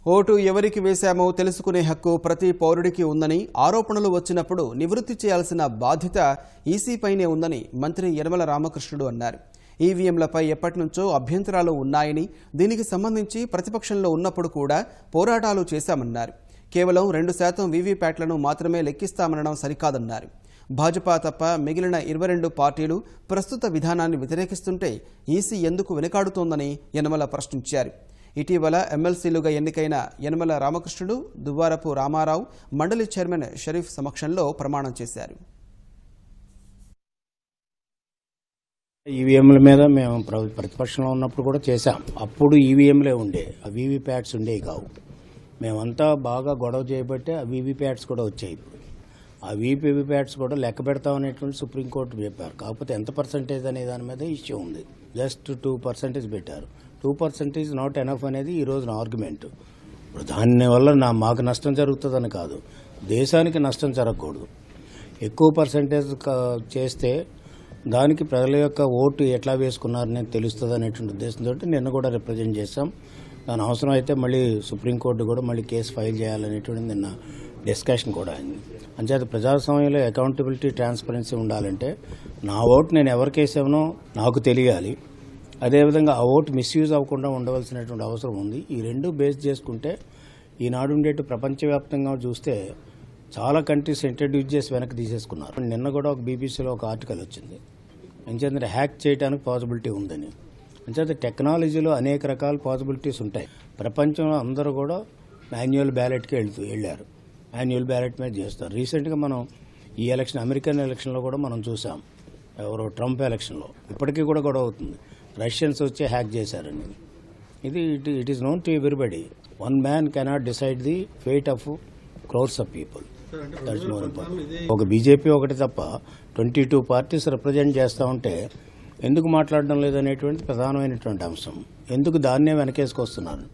Vote ఎవరికి వేశామో తెలుసుకునే హక్కు ప్రతి పౌరుడికి ఉందని, ఆరోపణలు వచ్చినప్పుడు నివృత్తి చేయాల్సిన బాధ్యత ఈసీపైనే ఉందని మంత్రి యనమల రామకృష్ణుడు అన్నారు. ఈవీఎంలపై ఎప్పటినుంచో అభ్యంతరాలు ఉన్నాయని, దీనికి సంబంధించి ప్రతిపక్షంలో ఉన్నప్పుడు కూడా పోరాటాలు చేశామన్నారు. కేవలం 2% వీవీప్యాట్లను మాత్రమే లెక్కిస్తామనడం సరికాదన్నారు. భాజపా తప్ప మిగిలిన 22 పార్టీలు ప్రస్తుత విధానాన్ని వ్యతిరేకిస్తుంటే ఈసీ ఎందుకు వెనుకాడుతోందని యనమల ప్రశ్నించారు. ఇటీవల ఎమ్మెల్సీలుగా ఎన్నికైన యనమల రామకృష్ణుడు, దువ్వారపు రామారావు మండలి చైర్మన్ షరీఫ్ సమక్షంలో ప్రమాణం చేశారు. ఈవీఎంల మీద మేము ప్రతిపక్షంలో ఉన్నప్పుడు కూడా చేశాం. అప్పుడు ఈవీఎంలే ఉండే, ఆ వీవీప్యాట్స్ ఉండేవి కావు. మేమంతా బాగా గొడవ చేయబట్టే ఆ వీవీప్యాట్స్ కూడా వచ్చాయి. ఆ వీవీప్యాట్స్ కూడా లెక్క పెడతామనేటువంటి సుప్రీంకోర్టు చెప్పారు. కాకపోతే ఎంత పర్సంటేజ్ అనే దాని మీద ఇష్యూ ఉంది. జస్ట్ 2% పెట్టారు. 2% నాట్ ఎనఫ్ అనేది ఈ రోజున ఆర్గ్యుమెంట్. ఇప్పుడు దానివల్ల మాకు నష్టం జరుగుతుందని కాదు, దేశానికి నష్టం జరగకూడదు. ఎక్కువ పర్సంటేజ్ చేస్తే దానికి ప్రజల యొక్క ఓటు ఎట్లా వేసుకున్నారనేది తెలుస్తుంది అనేటువంటి ఉద్దేశంతో నిన్న కూడా రిప్రజెంట్ చేశాం. దాని అవసరం అయితే మళ్ళీ సుప్రీంకోర్టు కూడా మళ్ళీ కేసు ఫైల్ చేయాలనేటువంటి నిన్న డిస్కషన్ కూడా అయింది. అంచేత ప్రజాస్వామ్యంలో అకౌంటబిలిటీ, ట్రాన్స్పరెన్సీ ఉండాలంటే నా ఓటు నేను ఎవరికి వేసానో నాకు తెలియాలి. అదేవిధంగా ఆ ఓటు మిస్యూజ్ అవ్వకుండా ఉండవలసినటువంటి అవసరం ఉంది. ఈ రెండు బేస్ చేసుకుంటే ఈనాడు ఉండేట్టు ప్రపంచవ్యాప్తంగా చూస్తే చాలా కంట్రీస్ ఇంట్రడ్యూస్ చేసి వెనక్కి తీసేసుకున్నారు. నిన్న కూడా ఒక బీబీసీలో ఒక ఆర్టికల్ వచ్చింది, ఎంచేతంటే హ్యాక్ చేయడానికి పాసిబిలిటీ ఉందని. అంచేత టెక్నాలజీలో అనేక రకాల పాసిబిలిటీస్ ఉంటాయి. ప్రపంచంలో అందరూ కూడా మాన్యువల్ బ్యాలెట్కి వెళ్ళారు, మాన్యువల్ బ్యాలెట్ మీద చేస్తారు. రీసెంట్గా మనం ఈ ఎలక్షన్, అమెరికన్ ఎలక్షన్లో కూడా మనం చూసాం, ఎవరో ట్రంప్ ఎలక్షన్లో ఇప్పటికీ కూడా గొడవ అవుతుంది, రష్యన్స్ వచ్చి హ్యాక్ చేశారని. ఇది it is known to everybody. One man cannot decide the fate of crores of people. That's more important. ఒక బీజేపీ ఒకటి తప్ప 22 పార్టీస్ రిప్రజెంట్ చేస్తూ ఉంటే ఎందుకు మాట్లాడడం లేదనేటువంటి ప్రధానమైనటువంటి అంశం. ఎందుకు దాన్నే వెనకేసుకొస్తున్నారు?